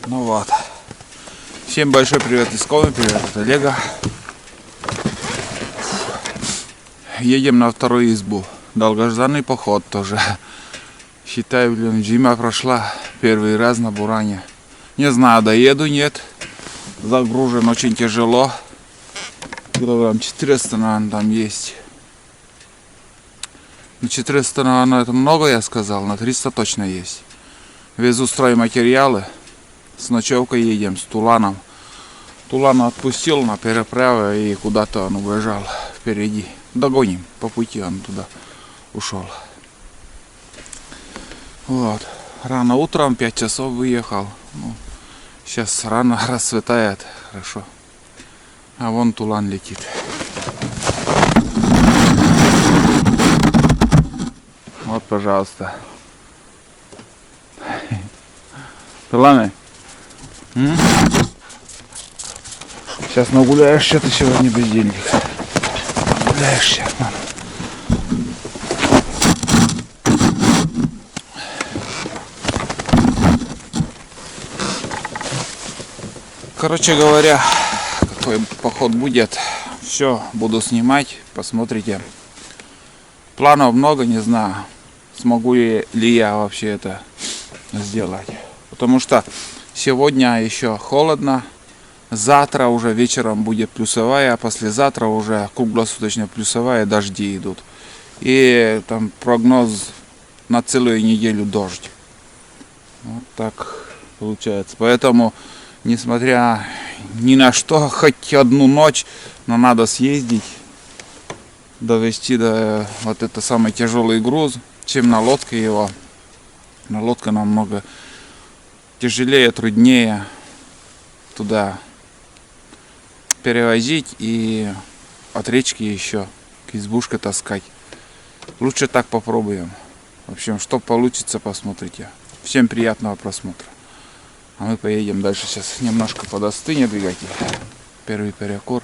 Ну вот. Всем большой привет из Ковы, привет от Олега. Едем на вторую избу. Долгожданный поход тоже. Считаю, зима прошла. Первый раз на буране. Не знаю, доеду, нет. Загружен очень тяжело. Килограмм 400, наверное, там есть. На 400, наверное, это много, я сказал. На 300 точно есть. Везу стройматериалы. С ночевкой едем, с Туланом. Тулана отпустил на переправе и куда-то он убежал впереди. Догоним по пути, он туда ушел. Вот. Рано утром, 5 часов выехал. Ну, сейчас рано расцветает, хорошо. А вон Тулан летит. Вот, пожалуйста. Туланы. Сейчас нагуляешься ты сегодня бездельник. Нагуляешься, мам. Короче говоря, какой поход будет, все буду снимать, посмотрите. Планов много, не знаю, смогу ли я вообще это сделать. Потому что сегодня еще холодно, завтра уже вечером будет плюсовая, а послезавтра уже круглосуточно плюсовая, дожди идут. И там прогноз на целую неделю дождь. Вот так получается. Поэтому, несмотря ни на что, хоть одну ночь, но надо съездить, довести до вот это самый тяжелый груз, чем на лодке его. На лодке намного тяжелее, труднее туда перевозить и от речки еще к избушке таскать. Лучше так попробуем. В общем, что получится, посмотрите. Всем приятного просмотра. А мы поедем дальше. Сейчас немножко подостынет двигатель. Первый перекур.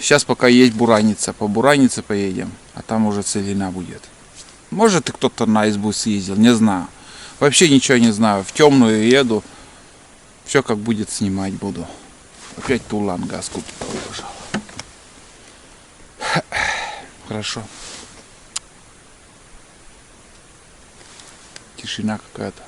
Сейчас пока есть бураница. По буранице поедем, а там уже целина будет. Может, и кто-то на избу съездил, не знаю. Вообще ничего не знаю. В темную еду. Все как будет, снимать буду. Опять Тулан газ купил. Хорошо. Тишина какая-то.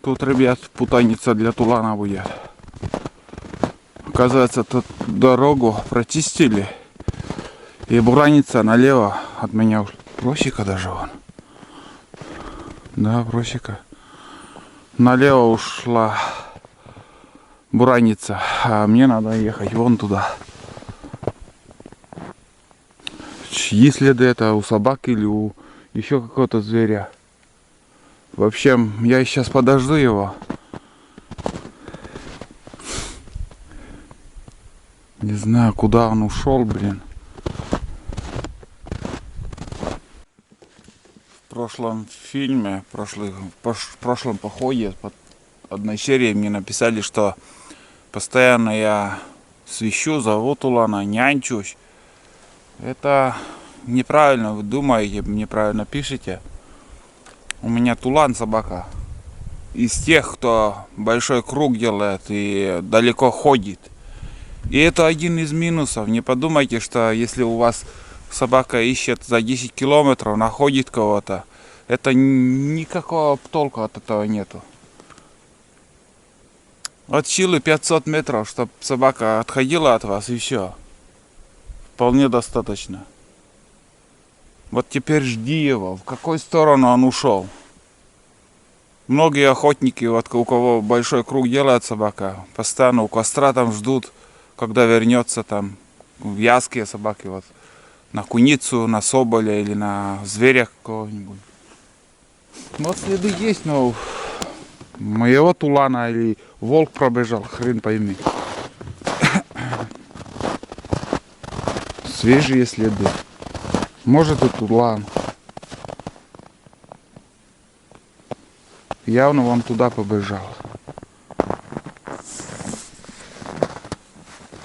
Тут, ребят, путаница для Тулана будет. Оказывается, тут дорогу прочистили. И бураница налево от меня уж. Просека даже вон. Да, просека. Налево ушла бураница. А мне надо ехать вон туда. Чьи следы это? У собак или у еще какого-то зверя? В общем, я сейчас подожду его. Не знаю, куда он ушел, блин. В прошлом фильме, в прошлом походе, под одной серией мне написали, что Постоянно я свищу, зову Тулана, нянчусь. Это неправильно вы думаете, неправильно пишете. У меня Тулан собака. Из тех, кто большой круг делает и далеко ходит. И это один из минусов. Не подумайте, что если у вас собака ищет за 10 километров, находит кого-то, это никакого толку от этого нету. От силы 500 метров, чтобы собака отходила от вас, и все. Вполне достаточно. Вот теперь жди его. В какую сторону он ушел? Многие охотники, вот у кого большой круг делает собака, постоянно у костра там ждут, когда вернется там вязкие собаки, вот на куницу, на соболя или на зверя какого-нибудь. Вот следы есть, но моего Тулана или волк пробежал, хрен пойми. Свежие следы. Может и Тулан. Явно вон туда побежал.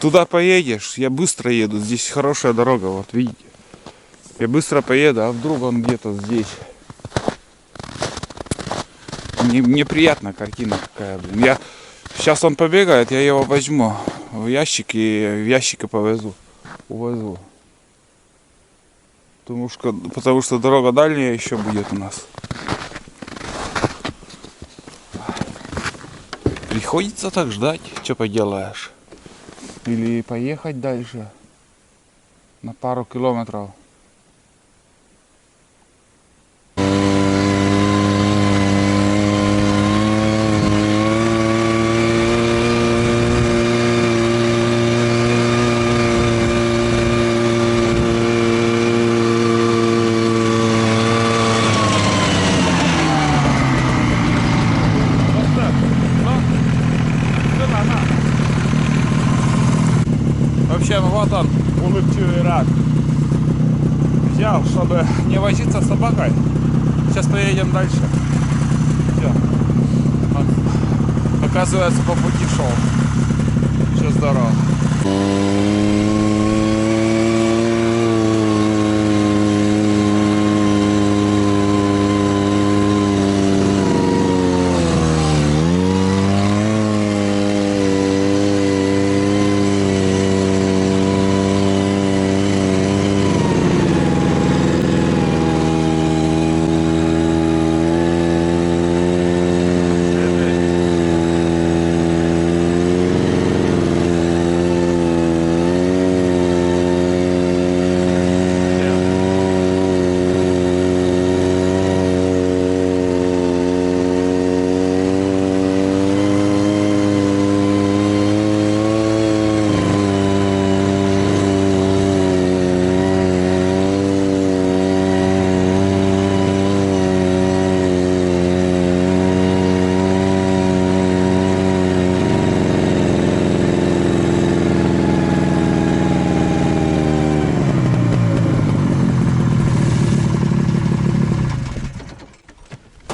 Туда поедешь, я быстро еду, здесь хорошая дорога, вот видите. Я быстро поеду, а вдруг он где-то здесь. Мне приятная картина какая, блин. Сейчас он побегает, я его возьму в ящик и в ящике повезу. Увозу. Потому что дорога дальняя еще будет у нас. Приходится так ждать, что поделаешь. Или поехать дальше на пару километров. В общем, вот он, улыбчивый рад. Взял, чтобы не возиться с собакой. Сейчас поедем дальше. Все. Он, оказывается, по пути шел. Все здорово.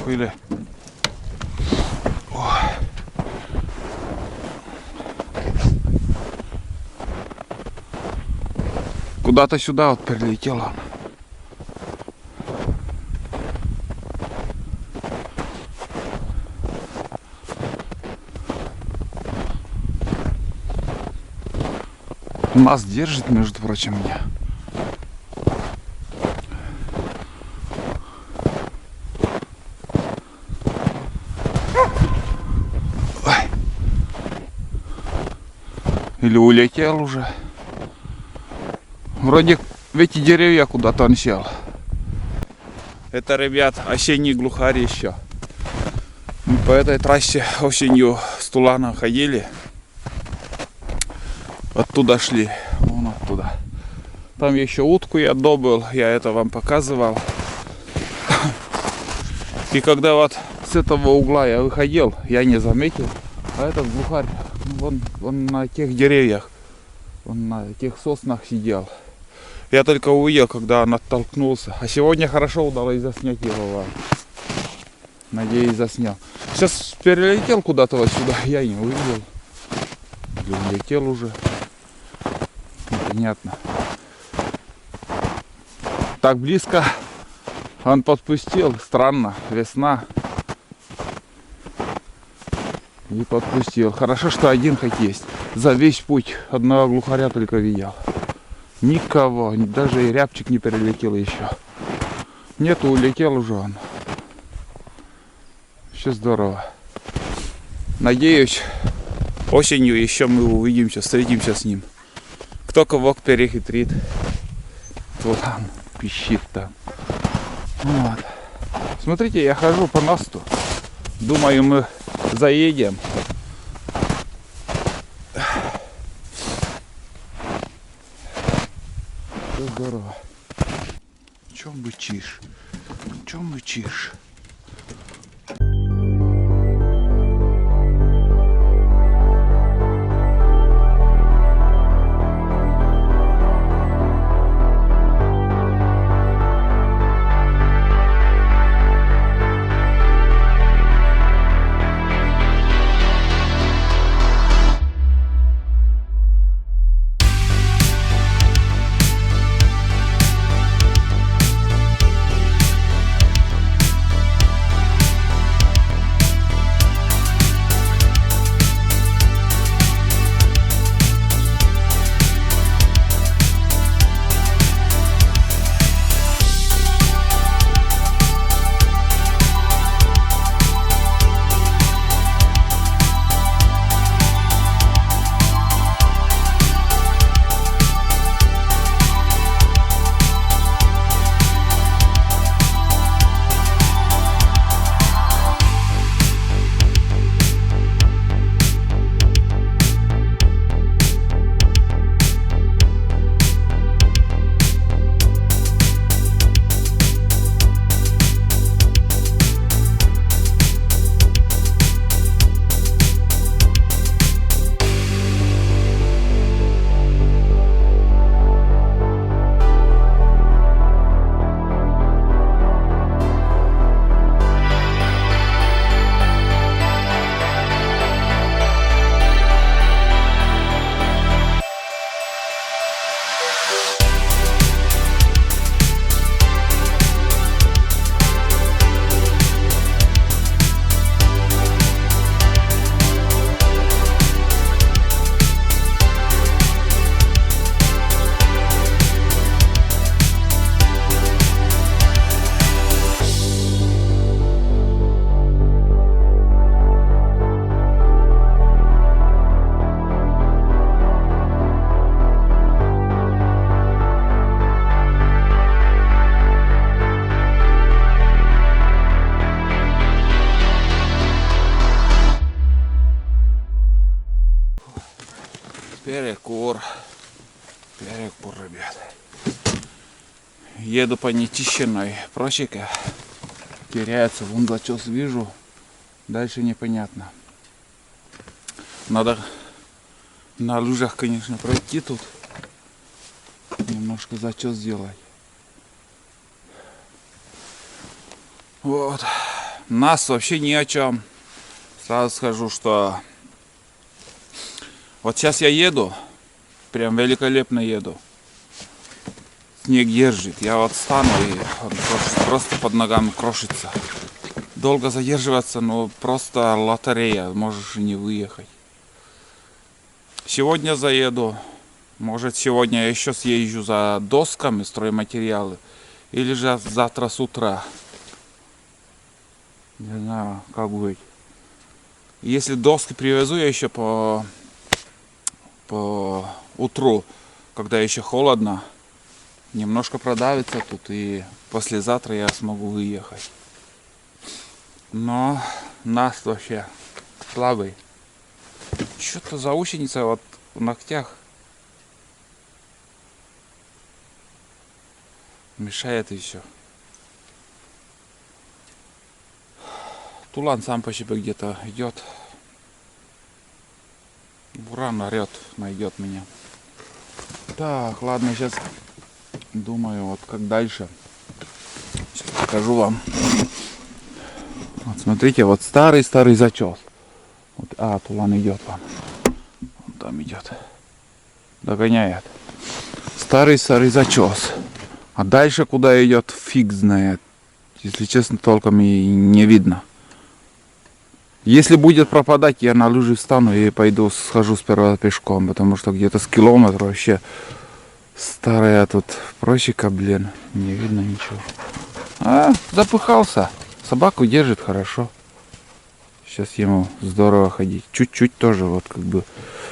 Или... Куда-то сюда вот прилетело. Нас держит, между прочим, меня. Или улетел уже. Вроде в эти деревья куда-то он сел. Это, ребят, осенний глухарь еще. Мы по этой трассе осенью с Туланом ходили. Оттуда шли. Вон оттуда. Там еще утку я добыл. Я это вам показывал. И когда вот с этого угла я выходил, я не заметил. А этот глухарь, он на тех деревьях, он на тех соснах сидел. Я только увидел, когда он оттолкнулся. А сегодня хорошо удалось заснять его. Надеюсь, заснял. Сейчас перелетел куда-то вот сюда, я не увидел. или улетел уже. Непонятно. Так близко он подпустил. Странно. Весна. И подпустил. Хорошо, что один хоть есть. За весь путь одного глухаря только видел. Никого. Даже и рябчик не перелетел еще. Нету, улетел уже он. Все здорово. Надеюсь, осенью еще мы увидимся, встретимся с ним. Кто кого перехитрит. Вот он пищит там. Вот. Смотрите, я хожу по мосту. Думаю, мы заедем. Все здорово. Чем бычишь? Чем бычишь? Перекур. Перекур, ребят. Еду по нечищенной просеке. Теряется. Вон зачес вижу. Дальше непонятно. Надо на лыжах, конечно, пройти тут. Немножко зачес сделать. Вот. Нас вообще ни о чем. Сразу скажу, что вот сейчас я еду, прям великолепно еду. Снег держит. Я вот стану и он просто под ногами крошится. Долго задерживаться, но просто лотерея. Можешь и не выехать. Сегодня заеду. Может, сегодня я еще съезжу за досками, стройматериалы. Или же завтра с утра. Не знаю, как быть. Если доски привезу, я еще по утру, когда еще холодно, немножко продавится тут, и послезавтра я смогу выехать. Но нас вообще слабый. Что-то заусеница вот в ногтях мешает, и все. Тулан сам по себе где-то идет. Буран орет, найдет меня. Так, ладно, сейчас думаю, вот как дальше. Сейчас покажу вам. Вот смотрите, вот старый зачес. Вот, тулан идет вам. там идет. Догоняет. Старый зачес. А дальше куда идет, фиг знает. Если честно, толком и не видно. Если будет пропадать, я на лыжи встану и пойду схожу сперва пешком, потому что где-то с километра вообще старая тут просека, блин, не видно ничего. А, запыхался. Собаку держит хорошо. Сейчас ему здорово ходить. Чуть-чуть тоже вот как бы.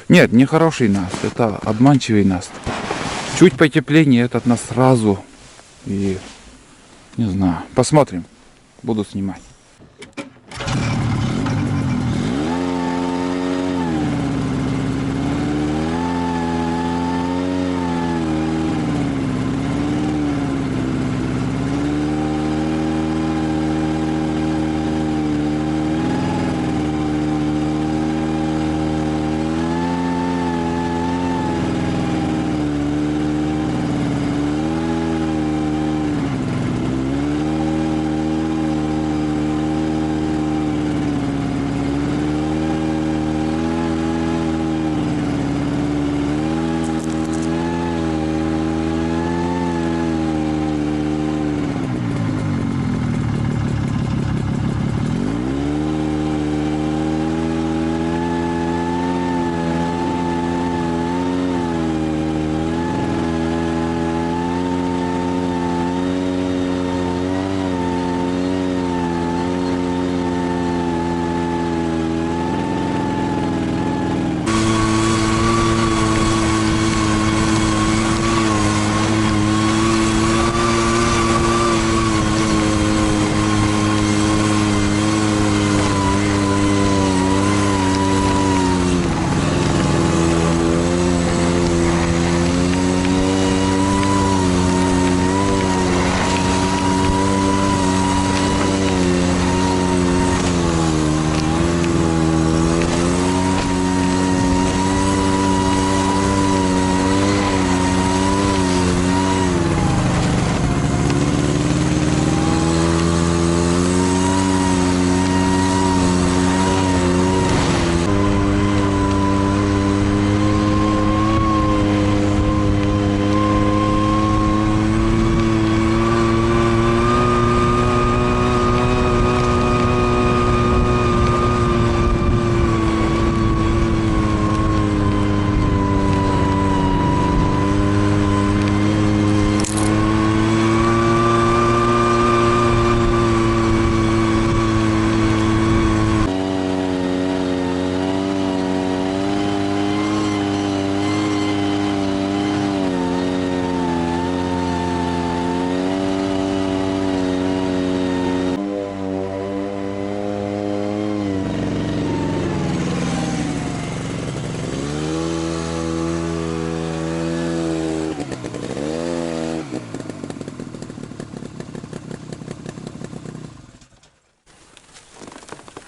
Нет, не хороший наст, это обманчивый наст. Чуть потепление, этот нас сразу. И не знаю. Посмотрим. Буду снимать.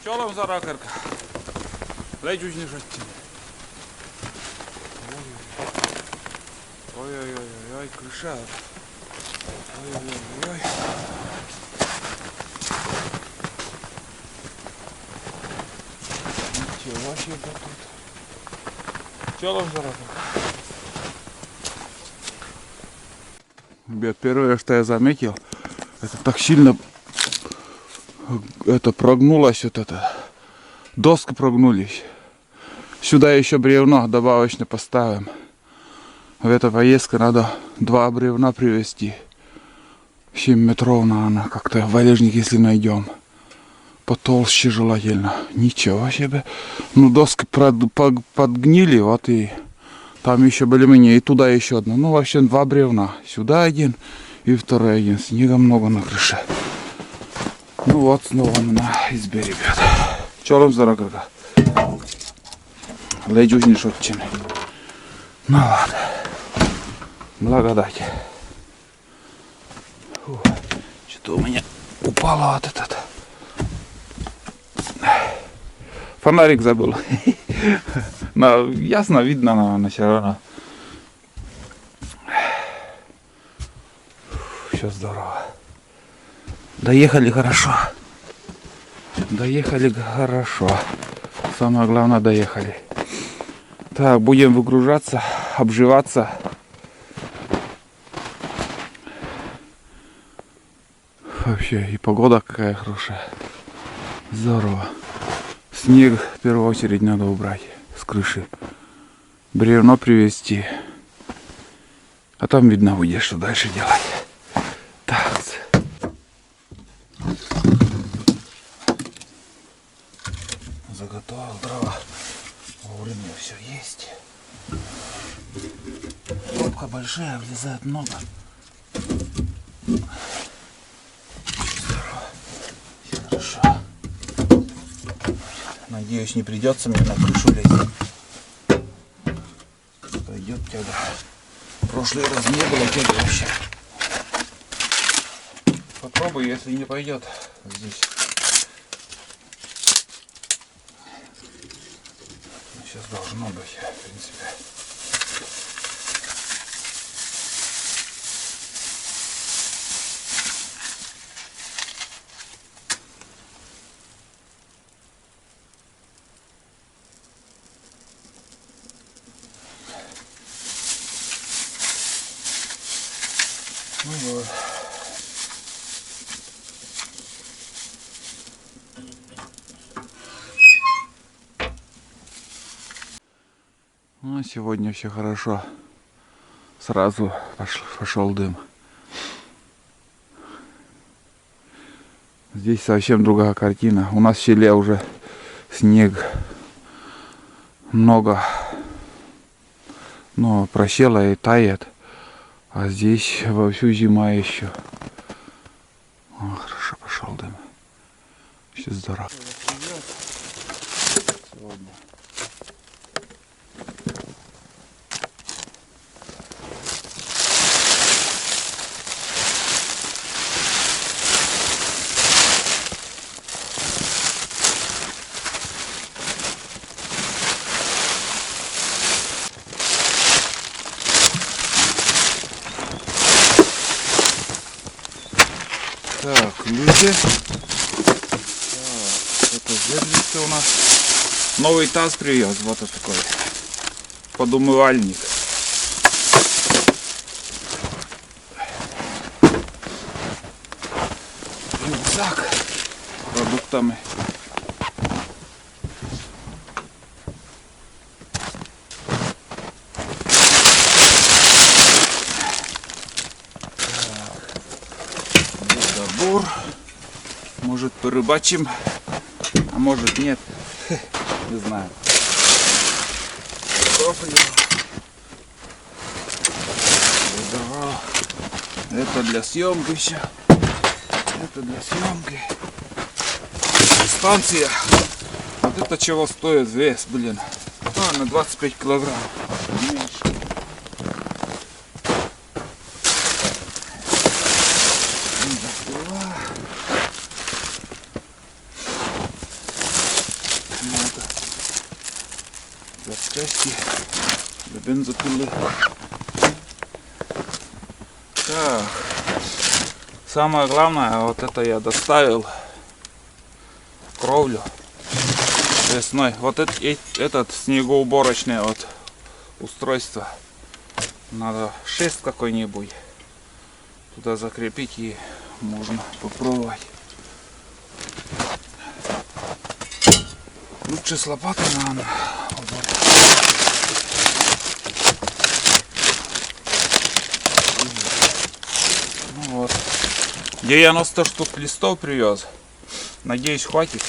Чолом за ракерка. Ледь не житті. Ой-ой-ой, крыша. Ой-ой-ой. Ничего себе тут. Чолом за ракерка. Ребят, первое, что я заметил, это так сильно прогнулась вот эта. Доски прогнулись. Сюда еще бревно добавочно поставим. В эту поездку надо 2 бревна привезти. 7 метров, наверное, как-то валежник, если найдем. Потолще желательно. Ничего себе. Ну, доски подгнили, вот и там еще более-менее. И туда еще одна. Ну, вообще 2 бревна. Сюда один и второй один. Снега много на крыше. Ну вот, снова на избе, ребят. Чолом за ракерка. Ледь не шутчины. Ну ладно. Благодать. Что-то у меня упало вот этот. Фонарик забыл. Но ясно видно, наверное, все равно. Все здорово. Доехали хорошо. Доехали хорошо. Самое главное, доехали. Так, будем выгружаться, обживаться. Вообще, и погода какая хорошая. Здорово. Снег в первую очередь надо убрать с крыши. Бревно привезти. А там видно будет, что дальше делать. Так. Заготовил дрова. Вовремя все есть. Топка большая, влезает много. Здорово. Все хорошо. Надеюсь, не придется мне на крышу лезть. Пойдет тяга. В прошлый раз не было тяги вообще. Попробую, если не пойдет здесь. Сейчас должно быть, в принципе. Ну вот. Ну, сегодня все хорошо. Сразу пошел дым. Здесь совсем другая картина. У нас в селе уже снег много, но просела и тает. А здесь вовсю зима еще. О, хорошо пошел дым. Сейчас здорово. Сегодня. Так, люди. Так, это зерница у нас. Новый таз привез, вот такой. Под умывальник. Рюкзак с продуктами. Забор. Может, порыбачим, а может нет. Не знаю. Это для съемки еще. Это для съемки. Станция. Вот это чего стоит вес, блин. А, на 25 килограмм. Меньше. Запчасти для бензопилы. Так. Самое главное, вот это я доставил кровлю весной. Вот этот снегоуборочное вот устройство. Надо шест какой-нибудь туда закрепить, и можно попробовать. Лучше с лопатой, наверное. Ну вот. 90 штук листов привез. Надеюсь, хватит.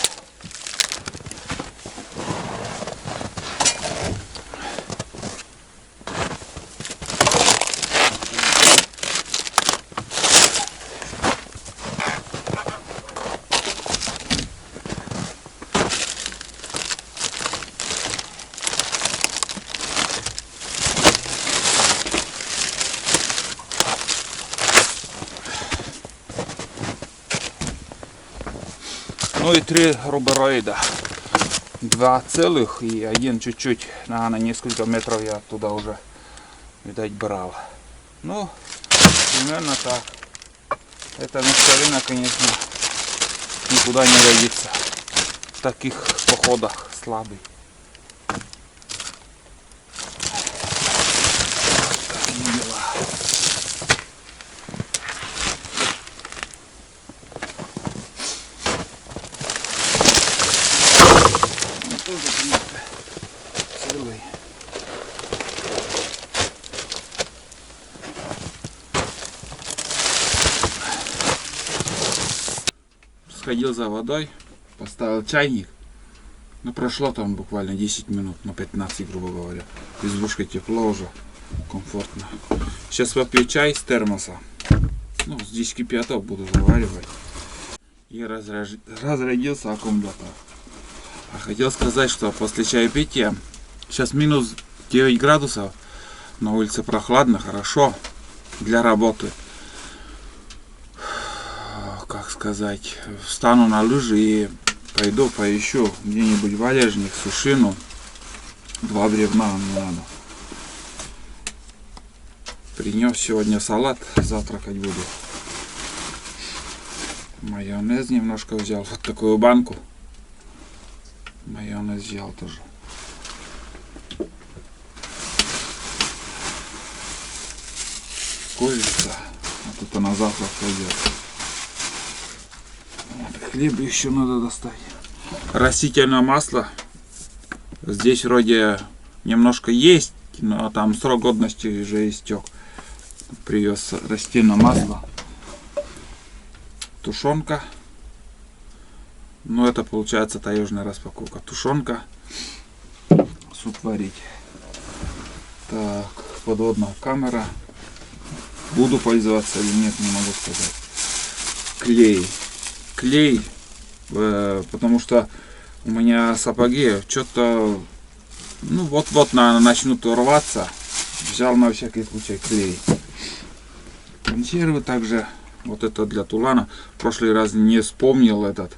Ну и 3 рубероида. 2 целых и один чуть-чуть. На несколько метров я оттуда уже, видать, брал. Ну, примерно так. Эта мешковина, конечно, никуда не годится. В таких походах слабый. Целый. Сходил за водой, поставил чайник. Ну, прошло там буквально 10 минут, ну 15, грубо говоря. Избушка тепло уже, комфортно. Сейчас попью чай с термоса. Ну, здесь кипяток буду заваривать. И разрядился аккумулятор. А хотел сказать, что после чаепития сейчас минус 9 градусов. На улице прохладно, хорошо для работы. Как сказать, встану на лыжи и пойду поищу где-нибудь валежник, сушину. 2 бревна мне надо. Принес сегодня салат, завтракать буду. Майонез немножко взял, вот такую банку. Майонез взял тоже. Курица, а тут она завтра пойдет. Хлеб еще надо достать. Растительное масло. Здесь вроде немножко есть, но там срок годности уже истек. Привез растительное масло. Тушенка. Ну это получается таежная распаковка. Тушенка. Суп варить. Так, подводная камера. Буду пользоваться или нет, не могу сказать. Клей. Клей, потому что у меня сапоги что-то, ну вот-вот начнут рваться. Взял на всякий случай клей. Консервы также, вот это для тулана. В прошлый раз не вспомнил этот.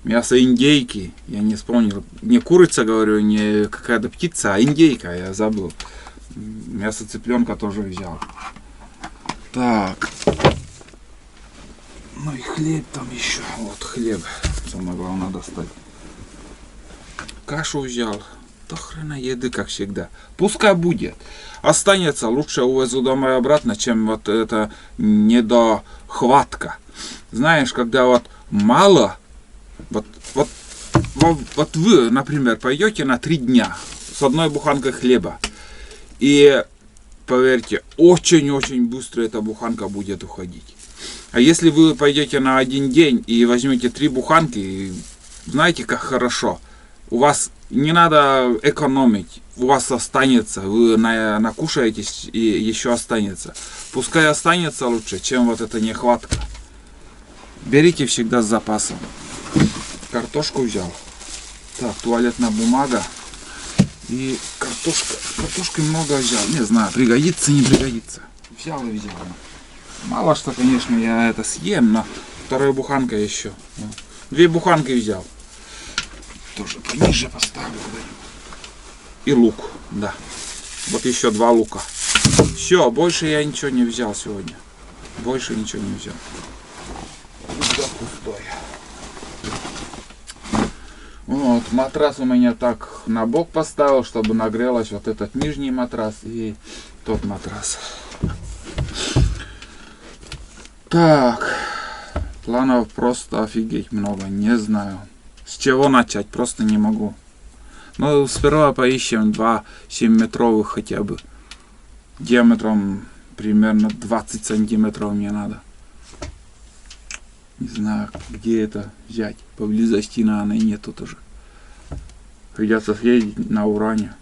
Мясо индейки, я не вспомнил. Не курица, говорю, не какая-то птица, а индейка, я забыл. Мясо цыпленка тоже взял. Так. Ну и хлеб там еще. Вот хлеб. Самое главное достать. Кашу взял. До хрена еды, как всегда. Пускай будет. Останется. Лучше увезу домой обратно, чем вот это недохватка. Знаешь, когда вот мало. Вот вы, например, пойдете на 3 дня с одной буханкой хлеба. И поверьте, очень-очень быстро эта буханка будет уходить. А если вы пойдете на 1 день и возьмете 3 буханки, знаете, как хорошо. У вас не надо экономить, у вас останется, вы накушаетесь и еще останется. Пускай останется лучше, чем вот эта нехватка. Берите всегда с запасом. Картошку взял. Так, туалетная бумага. И картошка. Картошки много взял. Не знаю, пригодится, не пригодится. Взял и взял. Мало что, конечно, я это съем, но 2 буханка еще. 2 буханки взял. Тоже пониже поставлю. И лук, да. Вот еще 2 лука. Все, больше я ничего не взял сегодня. Больше ничего не взял. Пустой. Вот, матрас у меня так на бок поставил, чтобы нагрелась вот этот нижний матрас и тот матрас. Так, планов просто офигеть много, не знаю. С чего начать, просто не могу. Ну, сперва поищем 2 7-метровых хотя бы. Диаметром примерно 20 сантиметров мне надо. Не знаю, где это взять. Поблизости, наверное, нету тоже. Придется съездить на Уране.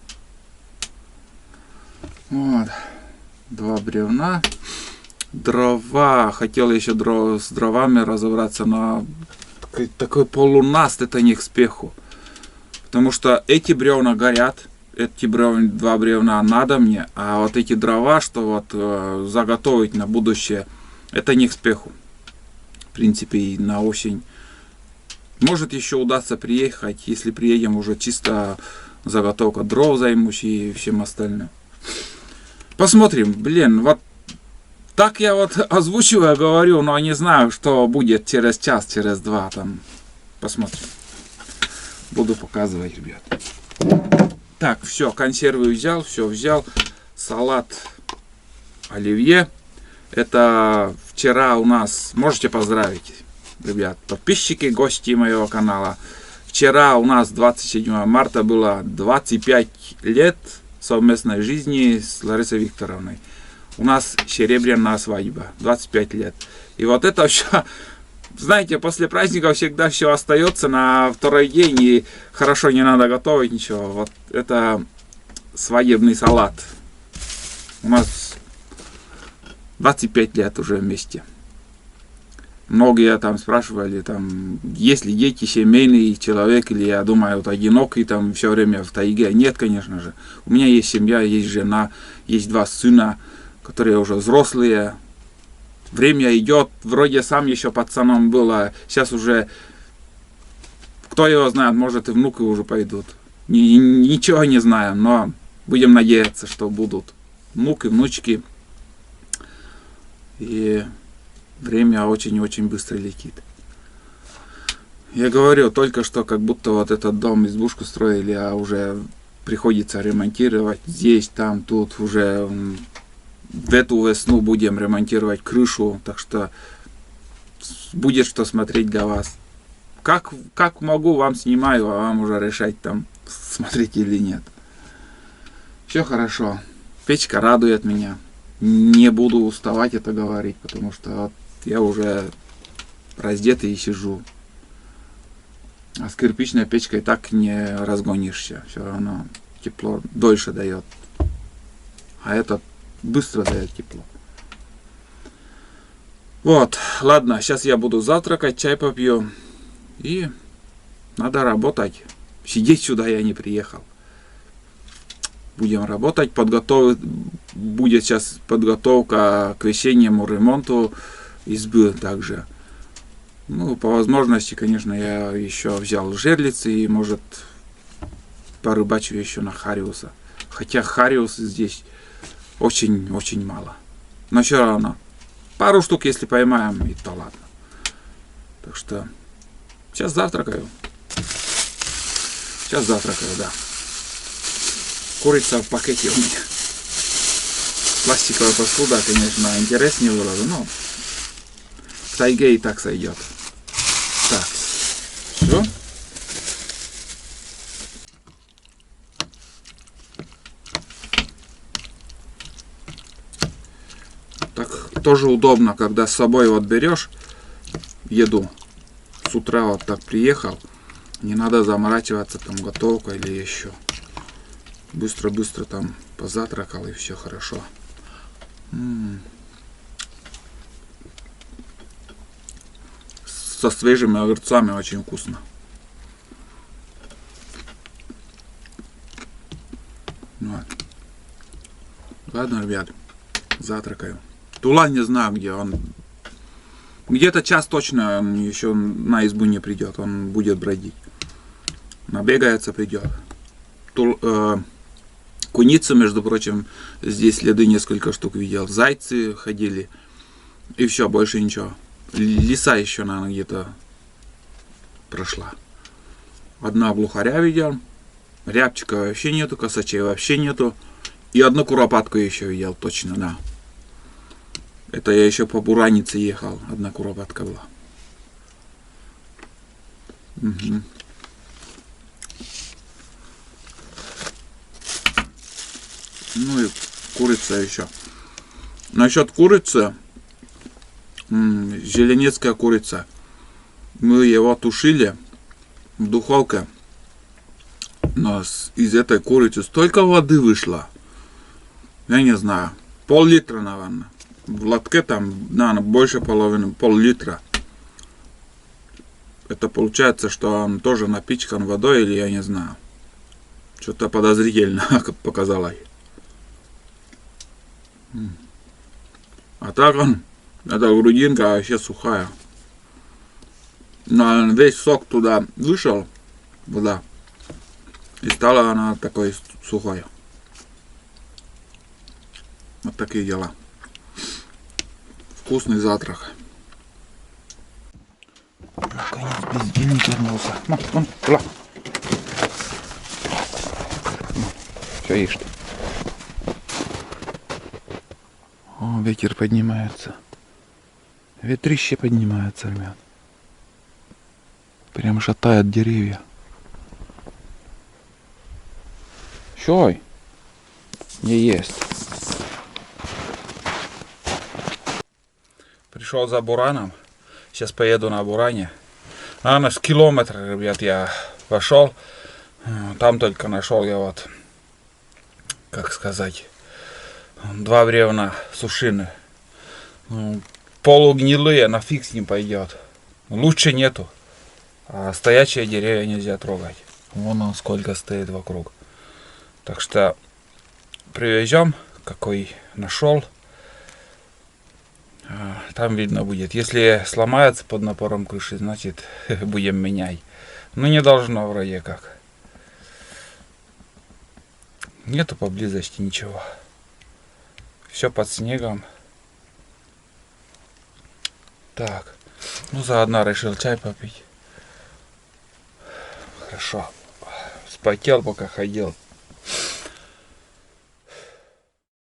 Вот. 2 бревна. Дрова. Хотел еще с дровами разобраться, но такой полунаст, это не к спеху. Потому что эти бревна горят. Эти 2 бревна надо мне. А вот эти дрова, что вот заготовить на будущее, это не к спеху. В принципе, и на осень. Может еще удастся приехать, если приедем, уже чисто заготовка дров займусь и всем остальным. Посмотрим, блин, вот так я вот озвучиваю, говорю, но не знаю, что будет через час, через 2 там. Посмотрим. Буду показывать, ребят. Так, все, консервы взял, все взял. Салат оливье. Это вчера у нас, можете поздравить, ребят, подписчики, гости моего канала. Вчера у нас 27 марта было 25 лет совместной жизни с Ларисой Викторовной. У нас серебряная свадьба, 25 лет. И вот это все, знаете, после праздника всегда все остается на второй день, и хорошо, не надо готовить ничего. Вот это свадебный салат. У нас 25 лет уже вместе. Многие там спрашивали, там, есть ли дети, семейный человек, или я думаю, вот одинокий там все время в тайге. Нет, конечно же. У меня есть семья, есть жена, есть 2 сына, которые уже взрослые. Время идет, вроде сам еще пацаном был, а сейчас уже, кто его знает, может и внуки уже пойдут. Ничего не знаю, но будем надеяться, что будут внуки, внучки. И время очень-очень быстро летит. Я говорю, только что как будто вот этот дом, избушку строили, а уже приходится ремонтировать здесь, там, тут. Уже в эту весну будем ремонтировать крышу, так что будет что смотреть для вас. Как могу, вам снимаю, а вам уже решать, там смотреть или нет. Все хорошо. Печка радует меня. Не буду уставать это говорить, потому что вот я уже раздетый и сижу. А с кирпичной печкой так не разгонишься. Все равно тепло дольше дает. А этот быстро дает тепло. Вот, ладно, сейчас я буду завтракать, чай попью. И надо работать. Сидеть сюда я не приехал. Будем работать. Будет сейчас подготовка к весеннему ремонту избы также. Ну, по возможности, конечно, я еще взял жерлицы и, может, порыбачу еще на хариуса. Хотя хариус здесь очень-очень мало. Но все равно. Пару штук, если поймаем, и то ладно. Так что сейчас завтракаю. Сейчас завтракаю, да. Курица в пакете у меня. Пластиковая посуда, конечно, интереснее было бы, но в тайге и так сойдет. Так, все. Так тоже удобно, когда с собой вот берешь еду. С утра вот так приехал. Не надо заморачиваться там готовкой или еще. Быстро-быстро там позавтракал и все хорошо. Со свежими огурцами очень вкусно. Вот. Ладно, ребят, завтракаю. Тулан не знаю, где он. Где-то час точно он еще на избу не придет. Он будет бродить. Набегается, придет. Куницы, между прочим, здесь следы несколько штук видел. Зайцы ходили. И все, больше ничего. Лиса еще, наверное, где-то прошла. Одна глухаря видел. Рябчика вообще нету, косачей вообще нету. И одну куропатку еще видел, точно, да. Это я еще по Буранице ехал. Одна куропатка была. Угу. Ну и курица еще. Насчет курицы, зеленецкая курица. Мы его тушили в духовке. Но из этой курицы столько воды вышло. Я не знаю. Пол-литра, наверное. В лотке там, наверное, больше половины, пол-литра. Это получается, что он тоже напичкан водой, или я не знаю. Что-то подозрительно показалось. А так он, эта грудинка вообще сухая. Но весь сок туда вышел, вода, и стала она такой сухой. Вот такие дела. Вкусный завтрак. Наконец бездельник вернулся. Вон, туда. Все, ешь ты. О, ветер поднимается. Ветрище поднимается, ребят. Прям шатает деревья. Чой? Не есть. Пришел за бураном. Сейчас поеду на буране. Наверное, с километра, ребят, я пошел. Там только нашел я вот, как сказать, 2 бревна сушины. Полугнилые, на фиг с ним пойдет. Лучше нету. А стоячие деревья нельзя трогать. Вон он сколько стоит вокруг. Так что привезем, какой нашел. Там видно будет. Если сломается под напором крыши, значит будем менять. Но не должно вроде как. Нету поблизости ничего. Все под снегом. Так. Ну заодно решил чай попить. Хорошо. Спотел пока ходил.